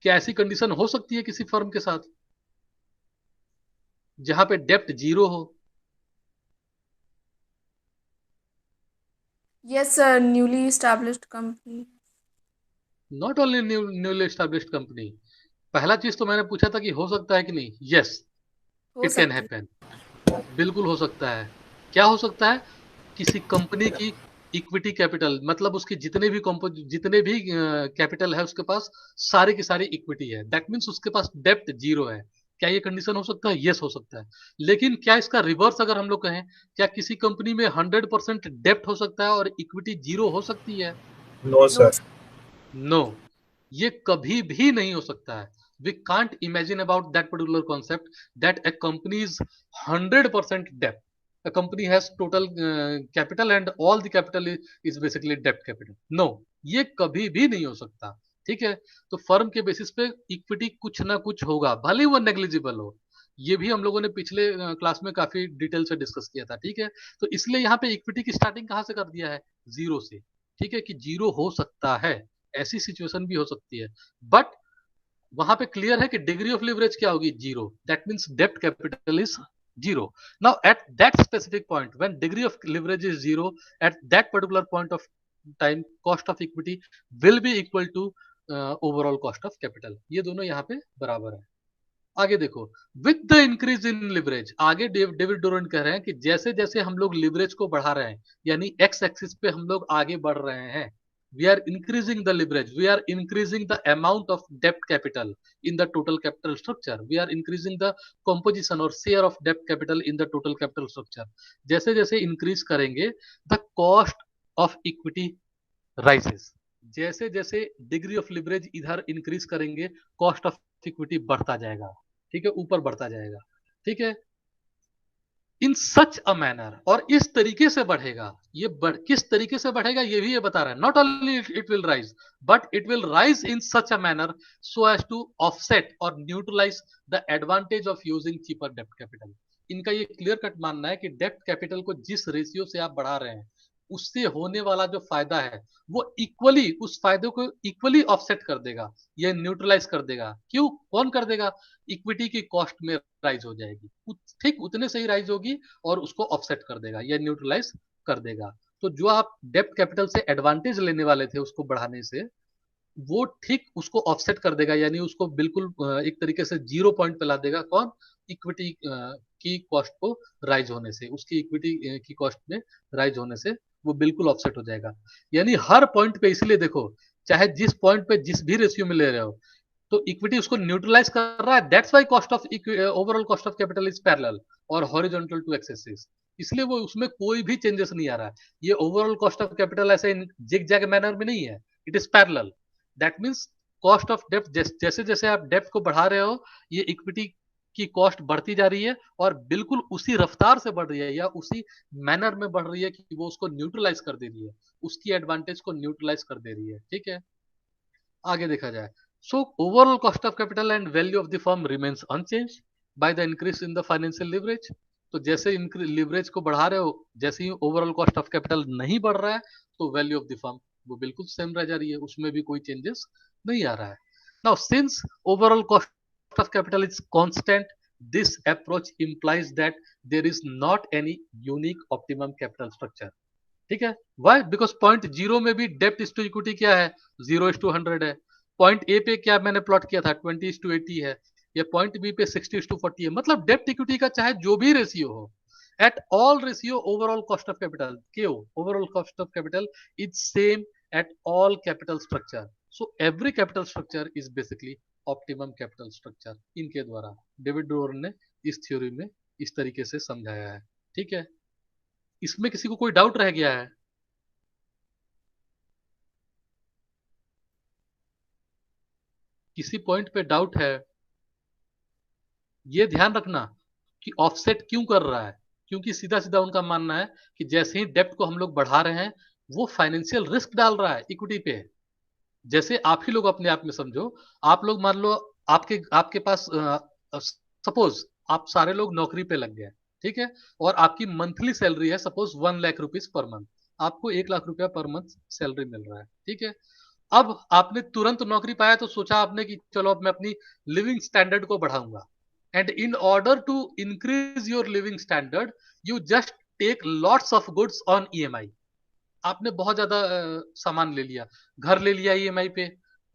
क्या ऐसी कंडीशन हो सकती है किसी फर्म के साथ जहां पे डेप्ट जीरो हो? Yes, sir, newly established company. Not only newly established company. पहला चीज तो मैंने पूछा था कि हो सकता है कि नहीं। यस, हो इट कैन सकती है। हैपन, बिल्कुल हो सकता है। क्या हो सकता है, किसी कंपनी की इक्विटी कैपिटल, मतलब उसकी जितने भी कैपिटल है उसके पास, सारी की सारी इक्विटी है, दैट मीन्स उसके पास डेप्ट जीरो है। क्या ये कंडीशन हो सकता है? यस, हो सकता है। लेकिन क्या इसका रिवर्स अगर हम लोग कहें, क्या किसी कंपनी में 100% डेप्ट हो सकता है और इक्विटी जीरो हो सकती है? No no. सर। नो, ये कभी भी नहीं हो सकता है। We can't imagine about that particular concept that a company is 100% debt. A company has total capital and all the capital is basically debt capital. No, ये कभी भी नहीं हो सकता। ठीक है, तो फर्म के बेसिस पे इक्विटी कुछ ना कुछ होगा, भले ही वो नेग्लिजिबल हो। ये भी हम लोगों ने पिछले क्लास में काफी डिटेल से डिस्कस किया था। ठीक है, तो इसलिए यहाँ पे इक्विटी की स्टार्टिंग कहाँ से कर दिया है, जीरो से। ठीक है, कि जीरो हो सकता है, ऐसी सिचुएशन भी हो सकती है, बट वहां पे क्लियर है कि डिग्री ऑफ लिवरेज क्या होगी, जीरो, दैट मींस डेप्ट capital is zero. Now at that specific point when degree of leverage is zero, at that particular point of time cost of equity will be equal to overall cost of capital. ये दोनों यहाँ पे बराबर है। आगे देखो, with the increase in leverage, आगे David Durand कह रहे हैं कि जैसे जैसे हम लोग लिवरेज को बढ़ा रहे हैं, यानी एक्स एक्सिस पे हम लोग आगे बढ़ रहे हैं, we are increasing the leverage, we are increasing the amount of debt capital in the total capital structure, we are increasing the composition or share of debt capital in the total capital structure। जैसे जैसे increase करेंगे, the cost of equity rises। जैसे जैसे degree of leverage इधर increase करेंगे, cost of equity बढ़ता जाएगा। ठीक है, ऊपर बढ़ता जाएगा। ठीक है, इन सच अ मैनर, और इस तरीके से बढ़ेगा। किस तरीके से बढ़ेगा ये भी ये बता रहा है। Not only it will rise, but it will rise in such a manner so as to offset और neutralize the advantage of using cheaper डेप्ट कैपिटल। इनका ये क्लियर कट मानना है कि डेप्ट कैपिटल को जिस रेशियो से आप बढ़ा रहे हैं, उससे होने वाला जो फायदा है वो इक्वली, उस फायदे को इक्वली ऑफसेट कर देगा, ये न्यूट्रलाइज कर देगा। क्यों, कौन कर देगा? इक्विटी की कॉस्ट में राइज हो जाएगी, ठीक उतने से ही राइज होगी और उसको ऑफसेट कर देगा, या न्यूट्रलाइज कर देगा। तो जो आप डेप्ट कैपिटल से एडवांटेज लेने वाले थे उसको बढ़ाने से, वो ठीक उसको ऑफसेट कर देगा, यानी उसको बिल्कुल एक तरीके से जीरो पॉइंट पे ला देगा। कौन? इक्विटी की कॉस्ट को राइज होने से, उसकी इक्विटी की कॉस्ट में राइज होने से वो बिल्कुल ऑफसेट हो जाएगा। यानी हर पॉइंट पे, इसलिए देखो, चाहे जिस पॉइंट पे जिस भी रेशियो में ले रहे हो, तो इक्विटी उसको न्यूट्रलाइज कर रहा है। That's why cost of overall cost of capital is parallel और हॉरिजॉन्टल टू एक्स एक्सिस। इसलिए वो उसमें कोई भी चेंजेस नहीं आ रहा है। ये ओवरऑल कॉस्ट ऑफ कैपिटल ऐसे जिग जैग मैनर में नहीं है, it is parallel. That means cost of डेप्ट, जैसे जैसे आप डेप्ट को बढ़ा रहे हो, ये इक्विटी की कॉस्ट बढ़ती जा रही है और बिल्कुल उसी रफ्तार से बढ़ रही है, या उसी मैनर में बढ़ रही है कि वो उसको न्यूट्रलाइज कर दे रही है, उसकी एडवांटेज को न्यूट्रलाइज कर दे रही है। ठीक है, आगे देखा जाए, so overall cost of capital and value of the firm remains unchanged by the increase in the financial leverage। तो जैसे लिवरेज को बढ़ा रहे हो, जैसे ही ओवरऑल कॉस्ट ऑफ कैपिटल नहीं बढ़ रहा है, तो वैल्यू ऑफ द फर्म वो बिल्कुल सेम रह जा रही है, उसमें भी कोई चेंजेस नहीं आ रहा है। Now since overall cost of capital is constant, this approach implies that there is not any unique optimum capital structure। ठीक है, वाई? बिकॉज पॉइंट जीरो में भी डेप्ट इज टू इक्विटी क्या है, 0:100 है। पॉइंट ए पे क्या मैंने प्लॉट किया था, 20:80 है। या पॉइंट बी पे 60:40 है। मतलब डेप्ट इक्विटी का चाहे जो भी रेशियो हो, at all ratio overall cost of capital, KO, overall cost of capital is same at all capital structure. So every capital structure is basically optimum capital structure. इनके द्वारा डेविड डोरन ने इस थ्योरी में इस तरीके से समझाया है। ठीक है, इसमें किसी को कोई डाउट रह गया है? किसी पॉइंट पे डाउट है? ये ध्यान रखना कि ऑफसेट क्यों कर रहा है, क्योंकि सीधा सीधा उनका मानना है कि जैसे ही डेप्ट को हम लोग बढ़ा रहे हैं, वो फाइनेंशियल रिस्क डाल रहा है इक्विटी पे। जैसे आप ही लोग अपने आप में समझो, आप लोग मान लो, आपके आपके पास सपोज आप सारे लोग नौकरी पे लग गए, ठीक है, और आपकी मंथली सैलरी है suppose 1 lakh rupees per month. आपको 1 लाख रुपया पर मंथ सैलरी मिल रहा है, ठीक है। अब आपने तुरंत नौकरी पाया तो सोचा आपने कि चलो अब मैं अपनी लिविंग स्टैंडर्ड को बढ़ाऊंगा, and in order to increase your living standard you just take lots of goods on EMI. आपने बहुत ज्यादा सामान ले लिया, घर ले लिया ईएमआई पे,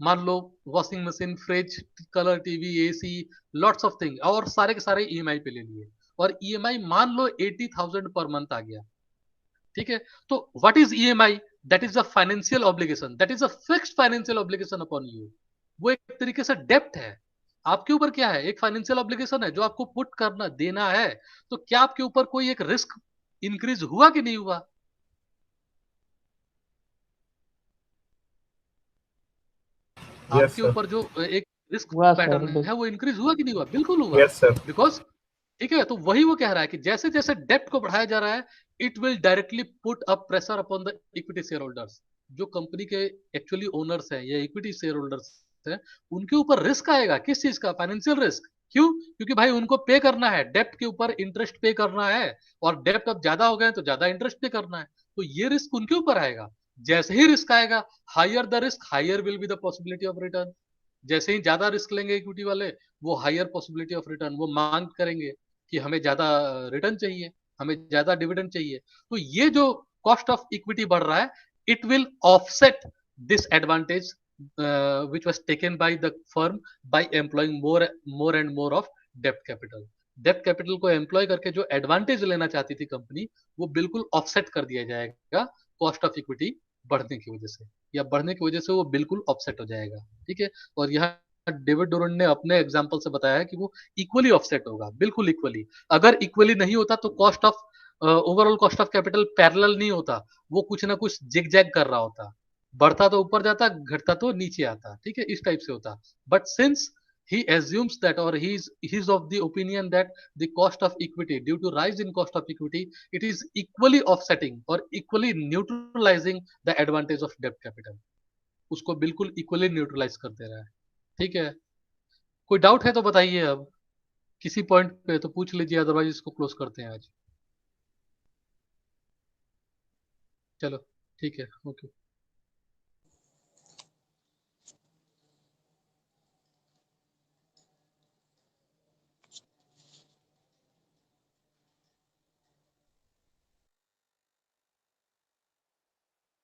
मान लो washing machine, fridge, colour TV, AC, lots of thing, और सारे के सारे ईएमआई पे ले लिए। और ईएमआई मान लो 80,000 पर मंथ आ गया, ठीक है। तो what is EMI? That is a financial obligation, that is a fixed financial obligation upon you. वो एक तरीके से डेप्ट है आपके ऊपर। क्या है? एक फाइनेंशियल ऑब्लिगेशन है जो आपको पुट करना, देना है। तो क्या आपके ऊपर कोई एक रिस्क इंक्रीज हुआ कि नहीं हुआ? यस आपके सर। ऊपर जो एक रिस्क हुआ सर, पैटर्न है वो इंक्रीज हुआ कि नहीं हुआ? बिल्कुल हुआ। Yes sir. बिकॉज, ठीक है, तो वही वो कह रहा है कि जैसे जैसे डेप्ट को बढ़ाया जा रहा है, it will directly put a pressure upon the equity share holders. जो कंपनी के एक्चुअली ओनर्स हैं या इक्विटी शेयर होल्डर्स हैं, उनके ऊपर रिस्क आएगा। किस चीज का? Financial risk. क्यों? क्योंकि भाई उनको पे करना है, डेप्ट के ऊपर इंटरेस्ट पे करना है, और डेप्ट अब ज्यादा हो गए तो ज्यादा इंटरेस्ट पे करना है। तो ये रिस्क उनके ऊपर आएगा। जैसे ही रिस्क आएगा, higher the risk higher will be the possibility of return. जैसे ही ज्यादा रिस्क लेंगे इक्विटी वाले, वो हायर पॉसिबिलिटी ऑफ रिटर्न, वो मांग करेंगे कि हमें ज्यादा रिटर्न चाहिए, हमें ज्यादा डिविडेंड चाहिए। तो ये जो कॉस्ट ऑफ इक्विटी बढ़ रहा है, it will offset this advantage which was taken by the firm by employing more and more of debt capital. डेप्ट कैपिटल को एम्प्लॉय करके जो एडवांटेज लेना चाहती थी कंपनी, वो बिल्कुल ऑफसेट कर दिया जाएगा कॉस्ट ऑफ इक्विटी बढ़ने की वजह से, या बढ़ने की वजह से वो बिल्कुल ऑफसेट हो जाएगा। ठीक है, और यहाँ डेविड डोरन ने अपने एग्जांपल से बताया है कि वो इक्वली ऑफसेट होगा, बिल्कुल इक्वली। अगर इक्वली नहीं होता तो cost of overall cost of capital parallel नहीं होता, वो कुछ ना कुछ जिग जैग कर रहा होता, बढ़ता तो ऊपर जाता, घटता तो नीचे आता। ठीक है, इस टाइप से होता। But since he assumes that, or he's of the opinion that the cost of equity, due to rise in cost of equity, it is equally offsetting or equally neutralizing the advantage of debt capital. उसको बिल्कुल equally neutralise कर दे रहा है। ठीक है, कोई doubt है तो बताइए। अब किसी पॉइंट पे तो पूछ लीजिए, अदरवाइज इसको क्लोज करते हैं आज। चलो ठीक है, ओके।